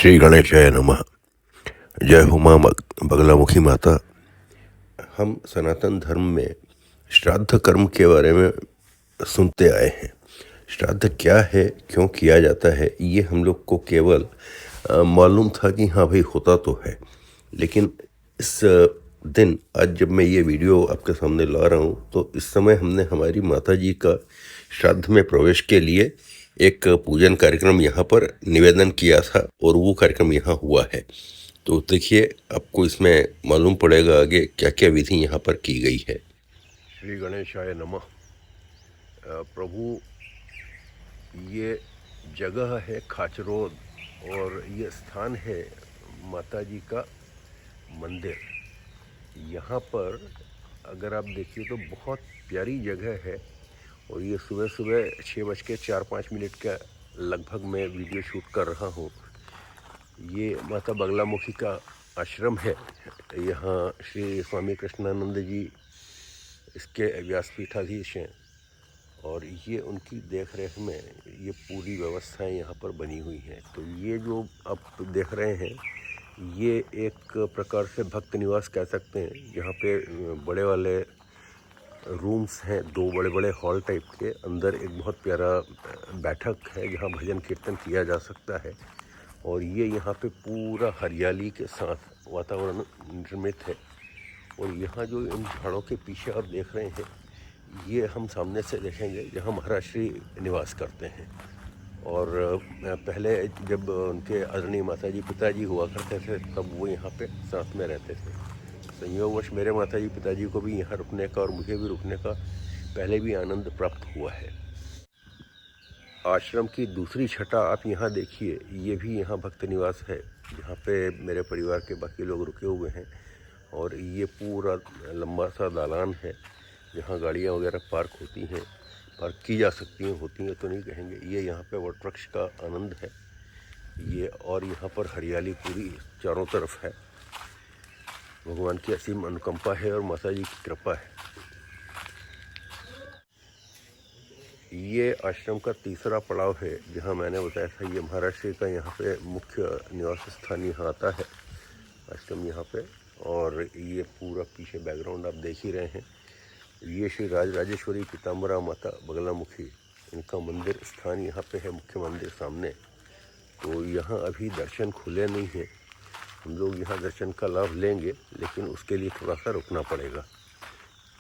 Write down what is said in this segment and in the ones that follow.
श्री गणेशाय नमः। जय हो माँ बगलामुखी माता। हम सनातन धर्म में श्राद्ध कर्म के बारे में सुनते आए हैं। श्राद्ध क्या है, क्यों किया जाता है, ये हम लोग को केवल मालूम था कि हाँ भाई होता तो है। लेकिन इस दिन आज जब मैं ये वीडियो आपके सामने ला रहा हूँ तो इस समय हमने हमारी माता जी का श्राद्ध में प्रवेश के लिए एक पूजन कार्यक्रम यहाँ पर निवेदन किया था और वो कार्यक्रम यहाँ हुआ है। तो देखिए, आपको इसमें मालूम पड़ेगा आगे क्या क्या विधि यहाँ पर की गई है। श्री गणेशाय नमः। प्रभु, ये जगह है खाचरोद और ये स्थान है माता जी का मंदिर। यहाँ पर अगर आप देखिए तो बहुत प्यारी जगह है और ये सुबह सुबह 6:04 का लगभग मैं वीडियो शूट कर रहा हूँ। ये माता बगलामुखी का आश्रम है। यहाँ श्री स्वामी कृष्णानंद जी इसके व्यासपीठाधीश हैं और ये उनकी देख रेख में ये पूरी व्यवस्थाएं यहाँ पर बनी हुई हैं। तो ये जो आप देख रहे हैं ये एक प्रकार से भक्त निवास कह सकते हैं। यहाँ पे बड़े वाले रूम्स हैं, दो बड़े बड़े हॉल टाइप के। अंदर एक बहुत प्यारा बैठक है जहाँ भजन कीर्तन किया जा सकता है और ये यहाँ पे पूरा हरियाली के साथ वातावरण निर्मित है। और यहाँ जो इन झाड़ों के पीछे आप देख रहे हैं ये हम सामने से देखेंगे जहाँ महाराज श्री निवास करते हैं। और पहले जब उनके आदरणीय माता जी पिताजी हुआ करते थे तब वो यहाँ पे साथ में रहते थे। संयोगवश मेरे माता जी पिताजी को भी यहाँ रुकने का और मुझे भी रुकने का पहले भी आनंद प्राप्त हुआ है। आश्रम की दूसरी छटा आप यहाँ देखिए, ये भी यहाँ भक्त निवास है जहाँ पे मेरे परिवार के बाकी लोग रुके हुए हैं। और ये पूरा लंबा सा दालान है जहाँ गाड़ियाँ वगैरह पार्क होती हैं, पार्क की जा सकती हैं, होती हैं तो नहीं कहेंगे। ये यहाँ पे वट वृक्ष का आनंद है ये। और यहाँ पर हरियाली पूरी चारों तरफ है। भगवान की असीम अनुकंपा है और माता जी की कृपा है। ये आश्रम का तीसरा पड़ाव है जहाँ मैंने बताया था ये महाराष्ट्र का यहाँ पे मुख्य निवास स्थान यहाँ आता है, आश्रम यहाँ पे। और ये पूरा पीछे बैकग्राउंड आप देख ही रहे हैं। ये श्री राजराजेश्वरी पीताम्बरा माता बगलामुखी, इनका मंदिर स्थान यहाँ पे है, मुख्य मंदिर सामने। तो यहाँ अभी दर्शन खुले नहीं हैं। हम लोग यहाँ दर्शन का लाभ लेंगे लेकिन उसके लिए थोड़ा सा रुकना पड़ेगा।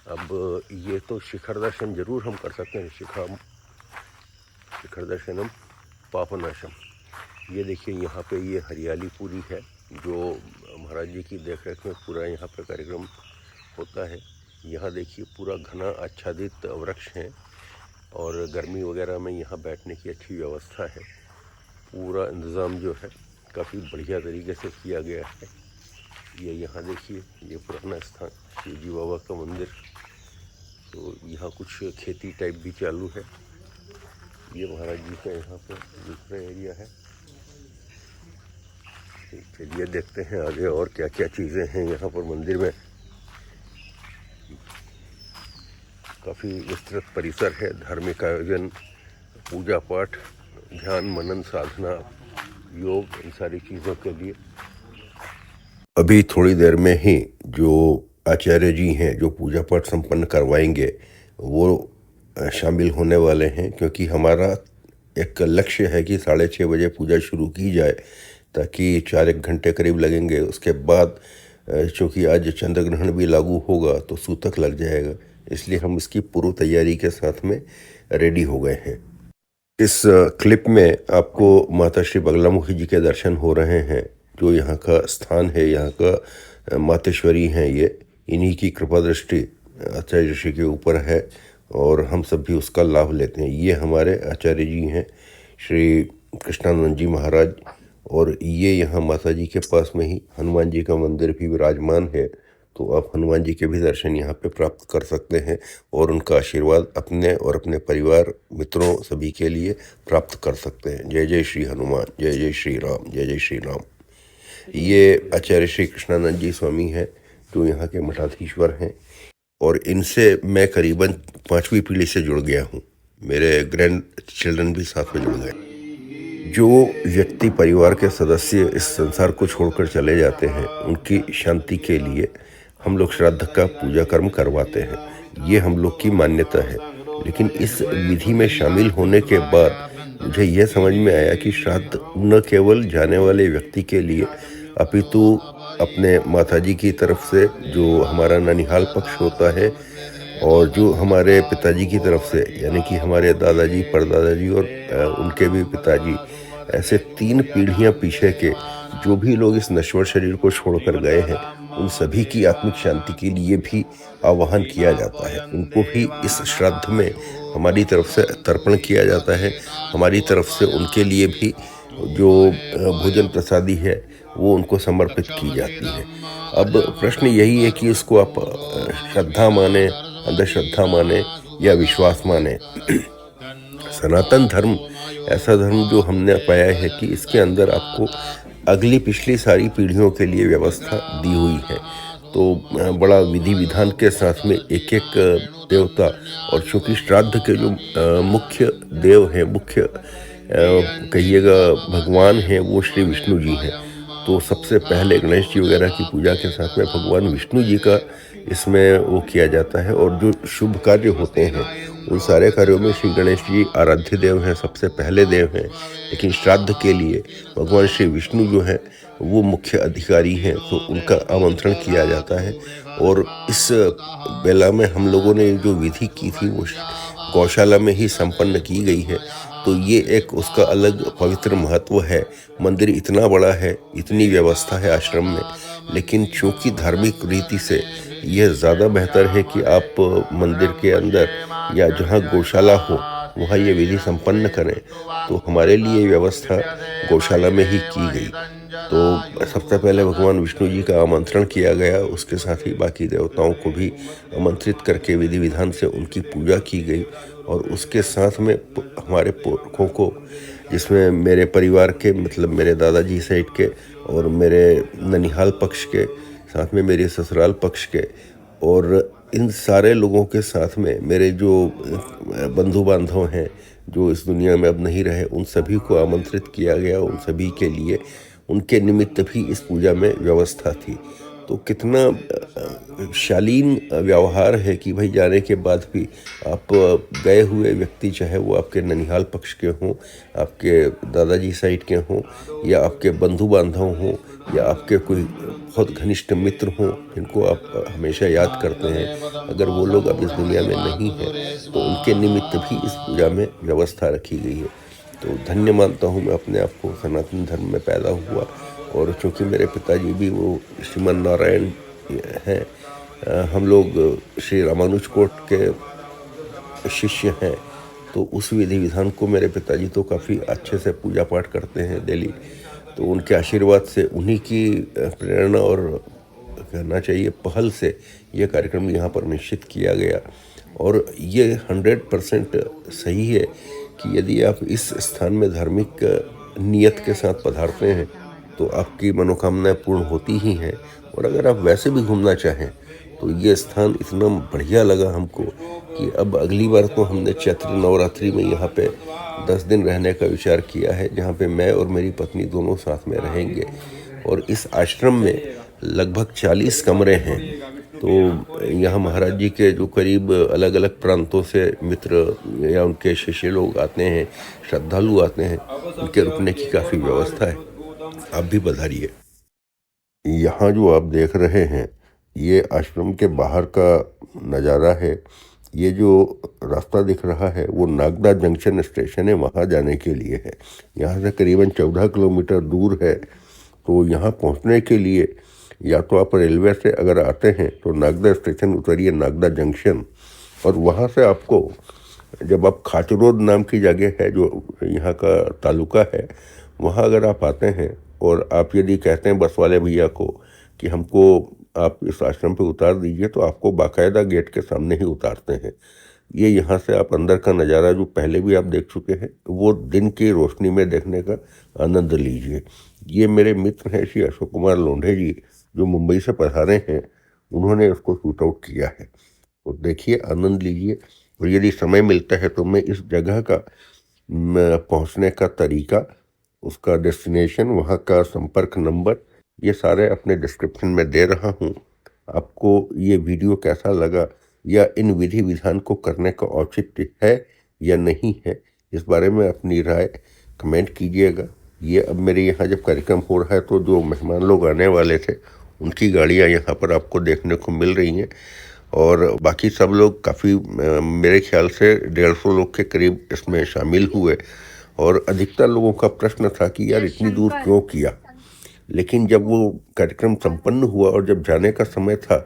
अब ये तो शिखर दर्शन जरूर हम कर सकते हैं, शिखर दर्शनम पापनाशम। ये देखिए यहाँ पे ये हरियाली पूरी है जो महाराज जी की देखरेख में पूरा यहाँ पे कार्यक्रम होता है। यहाँ देखिए पूरा घना आच्छादित वृक्ष हैं और गर्मी वगैरह में यहाँ बैठने की अच्छी व्यवस्था है। पूरा इंतज़ाम जो है काफ़ी बढ़िया तरीके से किया गया है। ये यहाँ देखिए ये पुराना स्थान शिवजी बाबा का मंदिर। तो यहाँ कुछ खेती टाइप भी चालू है। ये महाराज जी का यहाँ पे दूसरा एरिया है। चलिए देखते हैं आगे और क्या क्या चीज़ें हैं यहाँ पर मंदिर में। काफ़ी विस्तृत परिसर है, धार्मिक आयोजन, पूजा पाठ, ध्यान मनन साधना, योग, इन सारी चीज़ों के लिए। अभी थोड़ी देर में ही जो आचार्य जी हैं जो पूजा पाठ संपन्न करवाएंगे वो शामिल होने वाले हैं, क्योंकि हमारा एक लक्ष्य है कि 6:30 बजे पूजा शुरू की जाए ताकि 4-1 घंटे करीब लगेंगे। उसके बाद चूँकि आज चंद्र ग्रहण भी लागू होगा तो सूतक लग जाएगा, इसलिए हम इसकी पूर्व तैयारी के साथ में रेडी हो गए हैं। इस क्लिप में आपको माता श्री बगलामुखी जी के दर्शन हो रहे हैं। जो यहाँ का स्थान है, यहाँ का मातेश्वरी हैं, ये इन्हीं की कृपा दृष्टि आचार्य ऋषि के ऊपर है और हम सब भी उसका लाभ लेते हैं। ये हमारे आचार्य जी हैं श्री कृष्णानंद जी महाराज। और ये यहाँ माता जी के पास में ही हनुमान जी का मंदिर भी विराजमान है, तो आप हनुमान जी के भी दर्शन यहाँ पे प्राप्त कर सकते हैं और उनका आशीर्वाद अपने और अपने परिवार मित्रों सभी के लिए प्राप्त कर सकते हैं। जय जय श्री हनुमान, जय जय श्री राम, जय जय श्री राम। ये आचार्य श्री कृष्णानंद जी स्वामी हैं जो यहाँ के मठाधीश्वर हैं और इनसे मैं करीबन 5वीं पीढ़ी से जुड़ गया हूँ। मेरे ग्रैंड चिल्ड्रन भी साथ में जुड़ गए। जो व्यक्ति परिवार के सदस्य इस संसार को छोड़कर चले जाते हैं, उनकी शांति के लिए हम लोग श्राद्ध का पूजा कर्म करवाते हैं। ये हम लोग की मान्यता है। लेकिन इस विधि में शामिल होने के बाद मुझे यह समझ में आया कि श्राद्ध न केवल जाने वाले व्यक्ति के लिए, अपितु अपने माताजी की तरफ से जो हमारा ननिहाल पक्ष होता है, और जो हमारे पिताजी की तरफ से यानी कि हमारे दादाजी, परदादाजी और उनके भी पिताजी, ऐसे 3 पीढ़ियाँ पीछे के जो भी लोग इस नश्वर शरीर को छोड़कर गए हैं, उन सभी की आत्मिक शांति के लिए भी आवाहन किया जाता है। उनको भी इस श्राद्ध में हमारी तरफ से तर्पण किया जाता है। हमारी तरफ से उनके लिए भी जो भोजन प्रसादी है, वो उनको समर्पित की जाती है। अब प्रश्न यही है कि इसको आप श्रद्धा माने, अंधश्रद्धा माने या विश्वास माने। सनातन धर्म ऐसा धर्म जो हमने पाया है कि इसके अंदर आपको अगली पिछली सारी पीढ़ियों के लिए व्यवस्था दी हुई है। तो बड़ा विधि विधान के साथ में एक एक देवता, और चूँकि श्राद्ध के जो मुख्य देव हैं, मुख्य कहिएगा भगवान हैं, वो श्री विष्णु जी हैं। तो सबसे पहले गणेश जी वगैरह की पूजा के साथ में भगवान विष्णु जी का इसमें वो किया जाता है। और जो शुभ कार्य होते हैं, उन सारे कार्यों में श्री गणेश जी आराध्य देव हैं, सबसे पहले देव हैं। लेकिन श्राद्ध के लिए भगवान श्री विष्णु जो हैं, वो मुख्य अधिकारी हैं, तो उनका आमंत्रण किया जाता है। और इस बेला में हम लोगों ने जो विधि की थी, वो गौशाला में ही संपन्न की गई है। तो ये एक उसका अलग पवित्र महत्व है। मंदिर इतना बड़ा है, इतनी व्यवस्था है आश्रम में, लेकिन चूँकि धार्मिक रीति से यह ज़्यादा बेहतर है कि आप मंदिर के अंदर या जहाँ गौशाला हो, वहाँ ये विधि संपन्न करें। तो हमारे लिए व्यवस्था गौशाला में ही की गई। तो सबसे पहले भगवान विष्णु जी का आमंत्रण किया गया, उसके साथ ही बाकी देवताओं को भी आमंत्रित करके विधि विधान से उनकी पूजा की गई। और उसके साथ में हमारे पुरखों को, जिसमें मेरे परिवार के मतलब मेरे दादाजी साइड के और मेरे ननिहाल पक्ष के, साथ में मेरे ससुराल पक्ष के, और इन सारे लोगों के साथ में मेरे जो बंधु बांधव हैं जो इस दुनिया में अब नहीं रहे, उन सभी को आमंत्रित किया गया। उन सभी के लिए उनके निमित्त भी इस पूजा में व्यवस्था थी। तो कितना शालीन व्यवहार है कि भाई जाने के बाद भी आप गए हुए व्यक्ति, चाहे वो आपके ननिहाल पक्ष के हों, आपके दादाजी साइड के हों, या आपके बंधु बांधव हों, या आपके कोई बहुत घनिष्ठ मित्र हों जिनको आप हमेशा याद करते हैं, अगर वो लोग अब इस दुनिया में नहीं हैं, तो उनके निमित्त भी इस पूजा में व्यवस्था रखी गई है। तो धन्य मानता हूँ मैं अपने आप को, सनातन धर्म में पैदा हुआ। और चूँकि मेरे पिताजी भी वो श्रीमन नारायण हैं, हम लोग श्री रामानुज कोट के शिष्य हैं, तो उस विधि विधान को मेरे पिताजी तो काफ़ी अच्छे से पूजा पाठ करते हैं डेली। तो उनके आशीर्वाद से, उन्हीं की प्रेरणा और कहना चाहिए पहल से ये कार्यक्रम यहाँ पर निश्चित किया गया। और ये 100% सही है कि यदि आप इस स्थान में धार्मिक नियत के साथ पधारते हैं, तो आपकी मनोकामनाएं पूर्ण होती ही हैं। और अगर आप वैसे भी घूमना चाहें, तो ये स्थान इतना बढ़िया लगा हमको कि अब अगली बार तो हमने चैत्र नवरात्रि में यहाँ पे 10 दिन रहने का विचार किया है, जहाँ पे मैं और मेरी पत्नी दोनों साथ में रहेंगे। और इस आश्रम में लगभग 40 कमरे हैं। तो यहाँ महाराज जी के जो करीब अलग अलग प्रांतों से मित्र या उनके शिष्य लोग आते हैं, श्रद्धालु आते हैं, उनके रुकने की काफ़ी व्यवस्था है। आप भी पधारिए। यहाँ जो आप देख रहे हैं, ये आश्रम के बाहर का नज़ारा है। ये जो रास्ता दिख रहा है, वो नागदा जंक्शन स्टेशन है, वहाँ जाने के लिए है। यहाँ से करीबन 14 किलोमीटर दूर है। तो यहाँ पहुँचने के लिए या तो आप रेलवे से अगर आते हैं तो नागदा स्टेशन उतरिए, नागदा जंक्शन, और वहाँ से आपको, जब आप खाचरोद नाम की जगह है जो यहाँ का तालुका है, वहाँ अगर आप आते हैं और आप यदि कहते हैं बस वाले भैया को कि हमको आप इस आश्रम पे उतार दीजिए, तो आपको बाकायदा गेट के सामने ही उतारते हैं। ये यहाँ से आप अंदर का नज़ारा जो पहले भी आप देख चुके हैं, वो दिन की रोशनी में देखने का आनंद लीजिए। ये मेरे मित्र हैं श्री अशोक कुमार लोंढे जी, जो मुंबई से पधारे हैं, उन्होंने उसको शूट आउट किया है। तो देखिए, आनंद लीजिए। और यदि समय मिलता है तो मैं इस जगह का पहुंचने का तरीका उसका डेस्टिनेशन, वहाँ का संपर्क नंबर, ये सारे अपने डिस्क्रिप्शन में दे रहा हूँ। आपको ये वीडियो कैसा लगा या इन विधि विधान को करने का औचित्य है या नहीं है, इस बारे में अपनी राय कमेंट कीजिएगा। ये अब मेरे यहाँ जब कार्यक्रम हो रहा है तो जो मेहमान लोग आने वाले थे उनकी गाड़ियाँ यहाँ पर आपको देखने को मिल रही हैं, और बाकी सब लोग काफ़ी मेरे ख्याल से 150 लोग के करीब इसमें शामिल हुए। और अधिकतर लोगों का प्रश्न था कि यार इतनी दूर क्यों किया, लेकिन जब वो कार्यक्रम संपन्न हुआ और जब जाने का समय था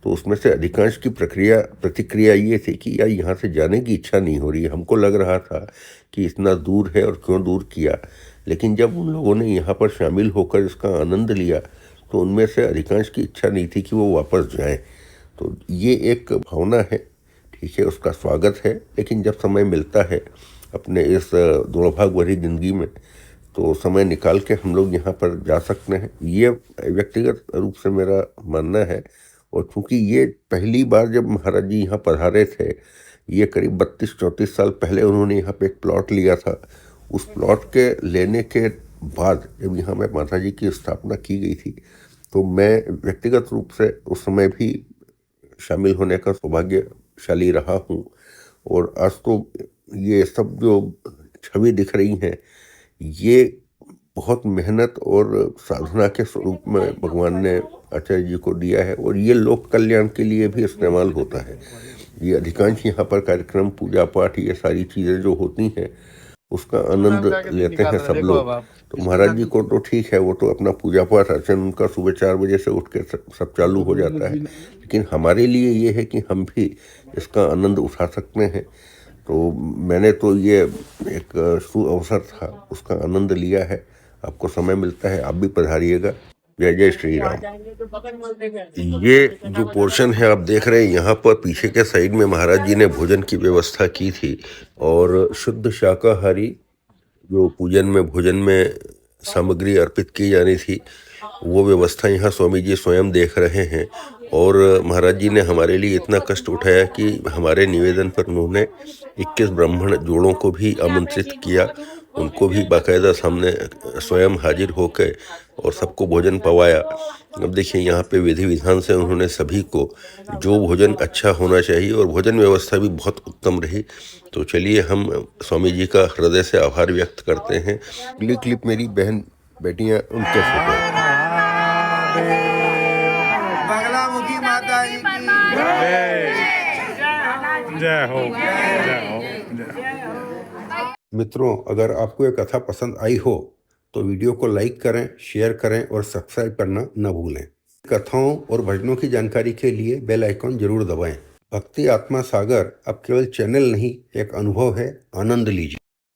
तो उसमें से अधिकांश की प्रतिक्रिया ये थी कि यार यहाँ से जाने की इच्छा नहीं हो रही। हमको लग रहा था कि इतना दूर है और क्यों दूर किया, लेकिन जब उन लोगों ने यहाँ पर शामिल होकर इसका आनंद लिया तो उनमें से अधिकांश की इच्छा नहीं थी कि वो वापस जाएं। तो ये एक भावना है, ठीक है, उसका स्वागत है। लेकिन जब समय मिलता है अपने इस दौड़भाग भरी जिंदगी में तो समय निकाल के हम लोग यहाँ पर जा सकते हैं, ये व्यक्तिगत रूप से मेरा मानना है। और चूँकि ये पहली बार जब महाराज जी यहाँ पधारे थे, ये करीब 32-34 साल पहले उन्होंने यहाँ पे एक प्लॉट लिया था। उस प्लॉट के लेने के बाद जब यहाँ में माता जी की स्थापना की गई थी तो मैं व्यक्तिगत रूप से उस समय भी शामिल होने का सौभाग्यशाली रहा हूँ। और आज तो ये सब जो छवि दिख रही हैं, ये बहुत मेहनत और साधना के स्वरूप में भगवान ने आचार्य जी को दिया है, और ये लोक कल्याण के लिए भी इस्तेमाल होता है। ये अधिकांश यहाँ पर कार्यक्रम, पूजा पाठ, ये सारी चीज़ें जो होती हैं उसका आनंद लेते हैं सब लोग। तो महाराज जी को तो ठीक है, वो तो अपना पूजा पाठ अर्चन उनका सुबह 4 बजे से उठ के सब चालू हो जाता है, लेकिन हमारे लिए ये है कि हम भी इसका आनंद उठा सकते हैं। तो मैंने तो ये एक सुअवसर था, उसका आनंद लिया है। आपको समय मिलता है आप भी पधारिएगा। जय जय श्री राम। ये जो पोर्शन है आप देख रहे हैं, यहाँ पर पीछे के साइड में महाराज जी ने भोजन की व्यवस्था की थी, और शुद्ध शाकाहारी जो पूजन में भोजन में सामग्री अर्पित की जानी थी वो व्यवस्था यहाँ स्वामी जी स्वयं देख रहे हैं। और महाराज जी ने हमारे लिए इतना कष्ट उठाया कि हमारे निवेदन पर उन्होंने 21 ब्राह्मण जोड़ों को भी आमंत्रित किया, उनको भी बाकायदा सामने स्वयं हाजिर होकर और सबको भोजन पवाया। अब देखिए यहाँ पे विधि विधान से उन्होंने सभी को जो भोजन अच्छा होना चाहिए, और भोजन व्यवस्था भी बहुत उत्तम रही। तो चलिए हम स्वामी जी का हृदय से आभार व्यक्त करते हैं। अगली क्लिप मेरी बहन बेटियाँ उनके फोटो। बगलामुखी माता जी की जय हो, जय हो, जय हो। मित्रों, अगर आपको ये कथा पसंद आई हो तो वीडियो को लाइक करें, शेयर करें और सब्सक्राइब करना न भूलें। कथाओं और भजनों की जानकारी के लिए बेल आइकॉन जरूर दबाएं। भक्ति आत्मा सागर अब केवल चैनल नहीं, एक अनुभव है, आनंद लीजिए।